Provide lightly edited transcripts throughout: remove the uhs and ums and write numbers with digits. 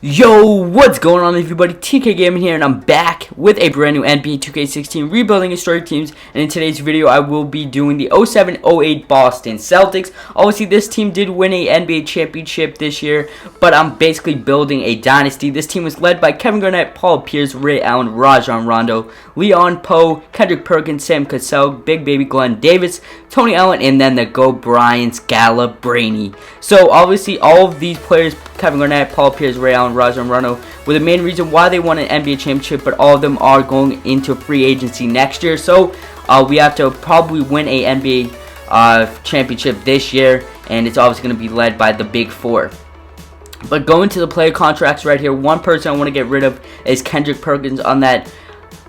Yo, what's going on everybody? TK Gaming here, and I'm back with a brand new NBA 2K16 rebuilding historic teams. And in today's video, I will be doing the 07-08 Boston Celtics. Obviously, this team did win a NBA championship this year, but I'm basically building a dynasty. This team was led by Kevin Garnett, Paul Pierce, Ray Allen, Rajon Rondo, Leon Powe, Kendrick Perkins, Sam Cassell, Big Baby Glenn Davis, Tony Allen, and then the Go Brian Scalabrine. So obviously, all of these players, Kevin Garnett, Paul Pierce, Ray Allen, Rajon Rondo, were the main reason why they won an NBA championship, but all of them are going into free agency next year. So we have to probably win a NBA championship this year, and it's obviously going to be led by the Big Four. But going to the player contracts right here, one person I want to get rid of is Kendrick Perkins on that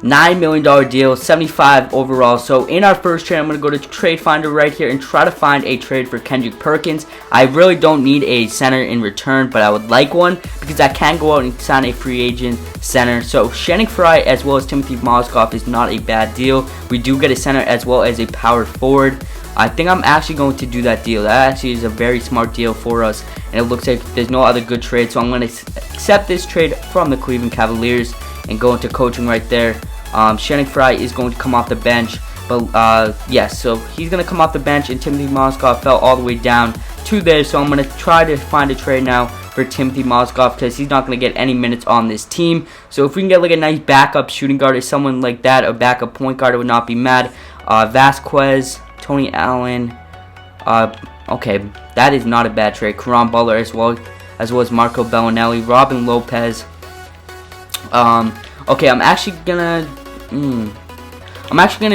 $9 million deal, 75 overall. So in our first trade, I'm going to go to Trade Finder right here and try to find a trade for Kendrick Perkins. I really don't need a center in return, but I would like one because I can go out and sign a free agent center. So Channing Frye as well as Timothy Mozgov is not a bad deal. We do get a center as well as a power forward. I think I'm actually going to do that deal. That actually is a very smart deal for us, and it looks like there's no other good trade. So I'm going to accept this trade from the Cleveland Cavaliers and go into coaching right there. Channing Frye is going to come off the bench, but yes, so he's going to come off the bench, and Timothy Mozgov fell all the way down to there. So I'm going to try to find a trade now for Timothy Mozgov because he's not going to get any minutes on this team. So if we can get like a nice backup shooting guard or someone like that, a backup point guard, I would not be mad. Vasquez, Tony Allen, okay, that is not a bad trade. Caron Butler as well as Marco Bellinelli, Robin Lopez. Okay, I'm actually gonna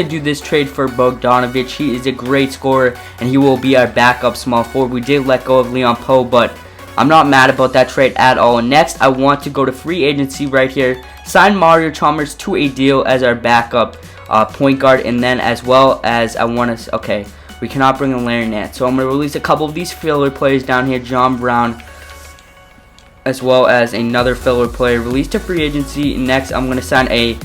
do this trade for Bogdanovic. He is a great scorer, and he will be our backup small forward. We did let go of Leon Powe, but I'm not mad about that trade at all. And next, I want to go to free agency right here. Sign Mario Chalmers to a deal as our backup point guard, and then as well as I want to. Okay, we cannot bring in Larry Nance, so I'm gonna release a couple of these filler players down here. John Brown, as well as another filler player released to free agency. Next, I'm going to sign a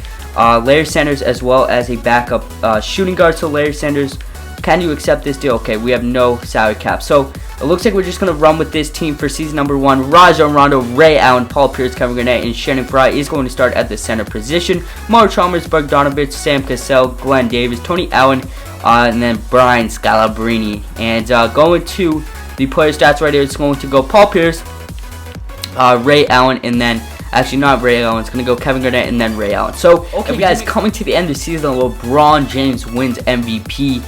Larry Sanders as well as a backup shooting guard. So Larry Sanders, can you accept this deal? Okay, we have no salary cap. So it looks like we're just going to run with this team for season number 1. Rajon Rondo, Ray Allen, Paul Pierce, Kevin Garnett, and Channing Frye is going to start at the center position. Mario Chalmers, Bogdanovic, Sam Cassell, Glenn Davis, Tony Allen, and then Brian Scalabrine. And going to the player stats right here, it's going to go Paul Pierce, Ray Allen, and then actually not Ray Allen, it's going to go Kevin Garnett and then Ray Allen. So okay guys, coming to the end of the season, LeBron James wins MVP,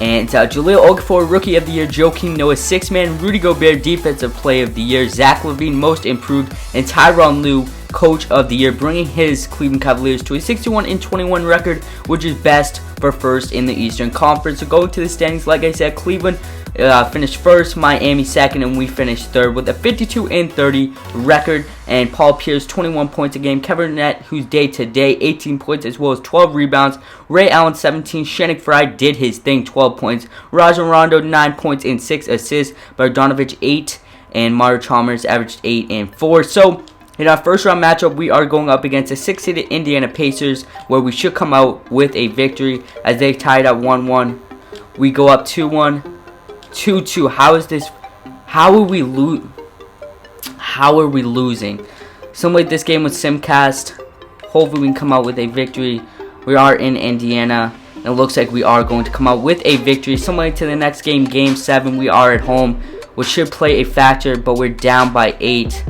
and Jahlil Okafor Rookie of the Year, Joakim Noah Sixth Man, Rudy Gobert Defensive Player of the Year, Zach LaVine Most Improved, and Tyronn Lue Coach of the Year, bringing his Cleveland Cavaliers to a 61-21 record, which is best for first in the Eastern Conference. So going to the standings, like I said, Cleveland finished first, Miami second, and we finished third with a 52-30 record. And Paul Pierce 21 points a game, Kevin Garnett, who's day to day, 18 points as well as 12 rebounds, Ray Allen 17, Channing Frye did his thing, 12 points, Rajon Rondo 9 points and 6 assists, Bogdanovic 8, and Mario Chalmers averaged 8 and 4. So in our first round matchup, we are going up against the 6-seeded Indiana Pacers, where we should come out with a victory as they tied at 1-1. We go up 2-1, 2-2. How is this? How are we losing? Simulate this game with Simcast. Hopefully we can come out with a victory. We are in Indiana, and it looks like we are going to come out with a victory. Simulate to the next game, Game 7. We are at home, which should play a factor, but we're down by 8.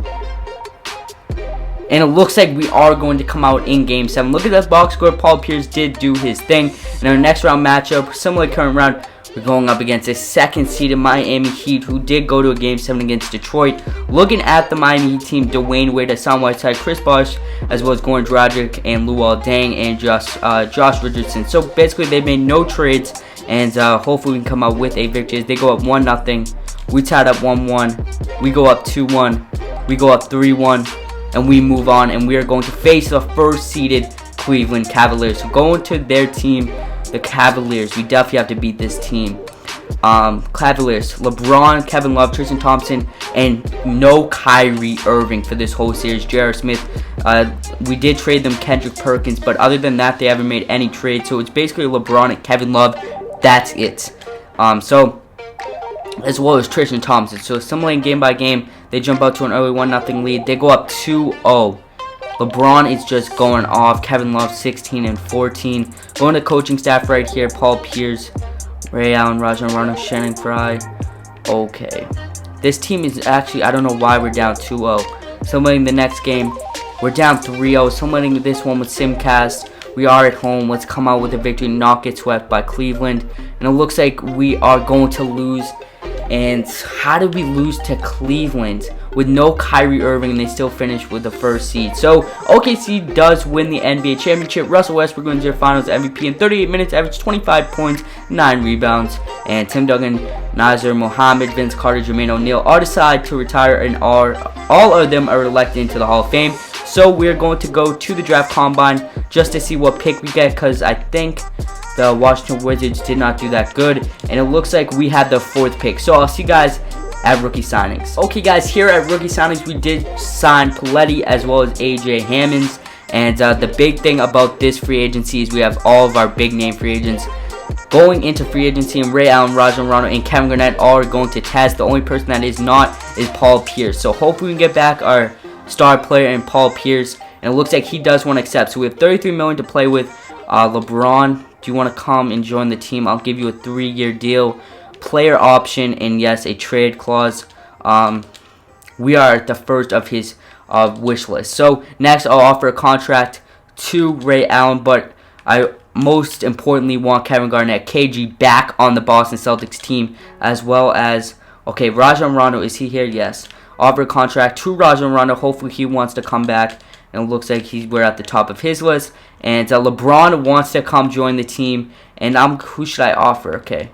And it looks like we are going to come out in Game 7. Look at that box score. Paul Pierce did do his thing. In our next round matchup, similar to current round, we're going up against a second-seeded Miami Heat, who did go to a Game 7 against Detroit. Looking at the Miami Heat team, Dwayne Wade, Hassan Whiteside, Chris Bosh, as well as Goran Dragic and Luol Deng and Josh Richardson. So basically, they made no trades, and hopefully we can come out with a victory as they go up 1-0. We tied up 1-1. We go up 2-1. We go up 3-1. And we move on, and we are going to face the first-seeded Cleveland Cavaliers. So going to their team, the Cavaliers, we definitely have to beat this team. Cavaliers, LeBron, Kevin Love, Tristan Thompson, and no Kyrie Irving for this whole series. J.R. Smith, we did trade them Kendrick Perkins, but other than that, they haven't made any trades. So it's basically LeBron and Kevin Love. That's it. So as well as Tristan Thompson. So assimilating game by game, they jump out to an early 1-0 lead. They go up 2-0. LeBron is just going off. Kevin Love 16 and 14. Going to coaching staff right here. Paul Pierce, Ray Allen, Rajon Rondo, Shannon Fry. Okay. This team is actually, I don't know why we're down 2-0. Assimilating the next game, we're down 3-0. Assimilating this one with Simcast. We are at home. Let's come out with a victory, not get swept by Cleveland. And it looks like we are going to lose. And how did we lose to Cleveland with no Kyrie Irving, and they still finished with the first seed? So OKC does win the NBA championship. Russell Westbrook wins their finals MVP in 38 minutes, averaged 25 points, 9 rebounds. And Tim Duncan, Nazir Mohammed, Vince Carter, Jermaine O'Neal all decide to retire, and all of them are elected into the Hall of Fame. So we're going to go to the draft combine just to see what pick we get, because I think the Washington Wizards did not do that good, and it looks like we had the 4th pick. So I'll see you guys at rookie signings. Okay guys, here at rookie signings we did sign Paletti as well as AJ Hammonds, and the big thing about this free agency is we have all of our big name free agents going into free agency, and Ray Allen, Rajon Rondo, and Kevin Garnett all are going to test. The only person that is not is Paul Pierce. So hopefully we can get back our star player in Paul Pierce, and it looks like he does want to accept. So we have $33 million to play with. LeBron, do you want to come and join the team? I'll give you a 3-year deal, player option, and yes, a trade clause. We are at the first of his wish list. So next, I'll offer a contract to Ray Allen, but I most importantly want Kevin Garnett, KG, back on the Boston Celtics team, as well as, okay, Rajon Rondo, is he here? Yes. Offer a contract to Rajon Rondo. Hopefully he wants to come back, and it looks like we're at the top of his list. And LeBron wants to come join the team, and who should I offer? Okay,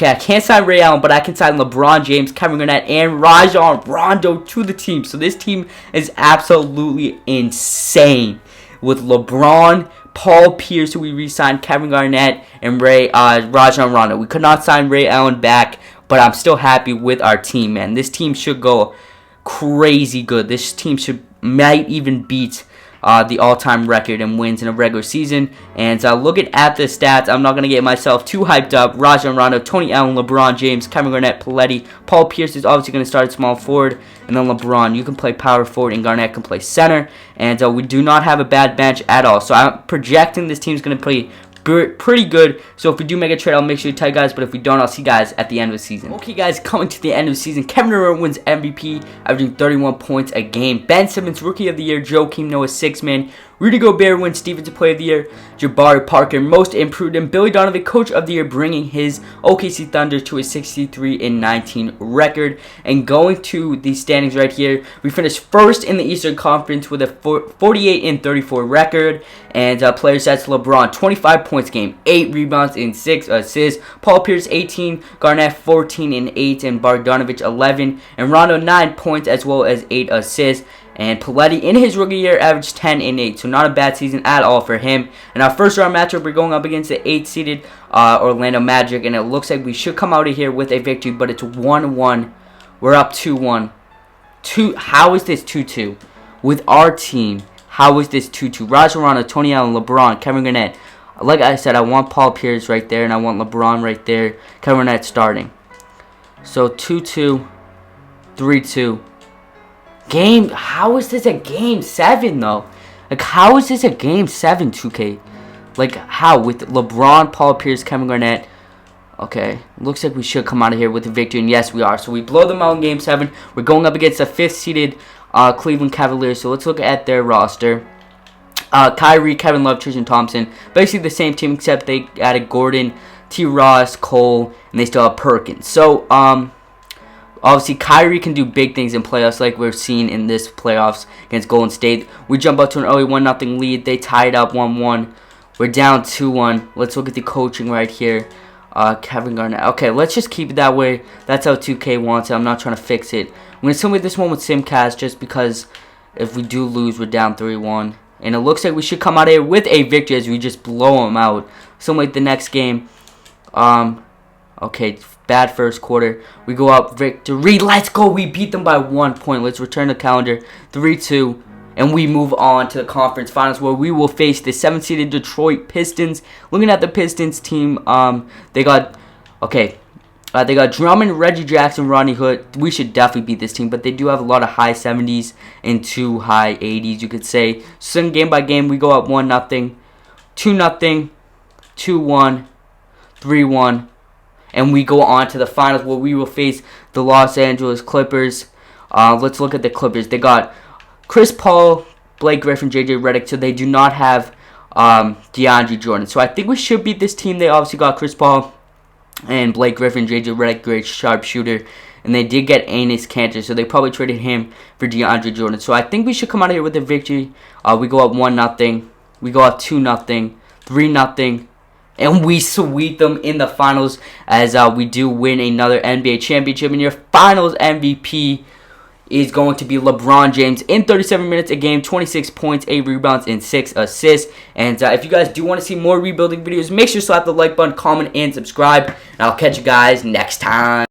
I can't sign Ray Allen, but I can sign LeBron James, Kevin Garnett, and Rajon Rondo to the team. So this team is absolutely insane with LeBron, Paul Pierce, who we re-signed, Kevin Garnett, and Rajon Rondo. We could not sign Ray Allen back, but I'm still happy with our team, man. This team should go crazy good. This team might even beat the all-time record in wins in a regular season. And looking at the stats, I'm not going to get myself too hyped up. Rajon Rondo, Tony Allen, LeBron James, Kevin Garnett, Paletti. Paul Pierce is obviously going to start at small forward. And then LeBron, you can play power forward, and Garnett can play center. And we do not have a bad bench at all. So I'm projecting this team's going to play pretty good. So if we do make a trade, I'll make sure to tell you guys, but if we don't, I'll see you guys at the end of the season. Okay guys, coming to the end of the season, Kevin Durant wins MVP, averaging 31 points a game. Ben Simmons, Rookie of the Year. Joakim Noah, 6-man. Rudy Gobert wins Defensive Player of the Year. Jabari Parker, Most Improved, and Billy Donovan, Coach of the Year, bringing his OKC Thunder to a 63-19 record. And going to the standings right here, we finished first in the Eastern Conference with a 48-34 record. And player stats: LeBron, 25 points game, 8 rebounds and 6 assists. Paul Pierce, 18, Garnett, 14 and 8, and Bogdanovich, 11, and Rondo, 9 points as well as 8 assists. And Paletti, in his rookie year, averaged 10 and 8, so not a bad season at all for him. In our first round matchup, we're going up against the 8th-seeded Orlando Magic, and it looks like we should come out of here with a victory, but it's 1-1. We're up 2-1. How is this 2-2? With our team, how is this 2-2? Rajon Rondo, Tony Allen, LeBron, Kevin Garnett. Like I said, I want Paul Pierce right there, and I want LeBron right there. Kevin Garnett starting. So 2-2, 3-2. How is this a game 7 though? Like, how is this a game 7, 2K? Like, how? With LeBron, Paul Pierce, Kevin Garnett. Okay, looks like we should come out of here with a victory, and yes, we are. So we blow them out in game 7. We're going up against the 5th-seeded Cleveland Cavaliers. So let's look at their roster. Kyrie, Kevin Love, Tristan Thompson. Basically the same team, except they added Gordon, T. Ross, Cole, and they still have Perkins. So, obviously, Kyrie can do big things in playoffs like we're seeing in this playoffs against Golden State. We jump out to an early 1-0 lead. They tied up 1-1. We're down 2-1. Let's look at the coaching right here. Kevin Garnett. Okay, let's just keep it that way. That's how 2K wants it. I'm not trying to fix it. I'm going to simulate this one with Simcast just because if we do lose, we're down 3-1. And it looks like we should come out here with a victory as we just blow them out. Simulate the next game. Okay, bad first quarter. We go up, victory. Let's go. We beat them by 1 point. Let's return the calendar. 3-2. And we move on to the conference finals where we will face the 7th-seeded Detroit Pistons. Looking at the Pistons team, they got, okay, They got Drummond, Reggie Jackson, Rodney Hood. We should definitely beat this team, but they do have a lot of high 70s and 2 high 80s, you could say. So game by game, we go up 1-0, 2-0, 2-1, 3-1, and we go on to the finals where we will face the Los Angeles Clippers. Let's look at the Clippers. They got Chris Paul, Blake Griffin, JJ Redick, so they do not have DeAndre Jordan. So I think we should beat this team. They obviously got Chris Paul and Blake Griffin, JJ Redick, great sharpshooter. And they did get Enes Kanter, so they probably traded him for DeAndre Jordan. So I think we should come out of here with a victory. We go up 1-0. We go up 2-0, 3-0. And we sweep them in the finals as we do win another NBA championship. And your finals MVP is going to be LeBron James in 37 minutes a game, 26 points, 8 rebounds, and 6 assists. And if you guys do want to see more rebuilding videos, make sure to slap the like button, comment, and subscribe. And I'll catch you guys next time.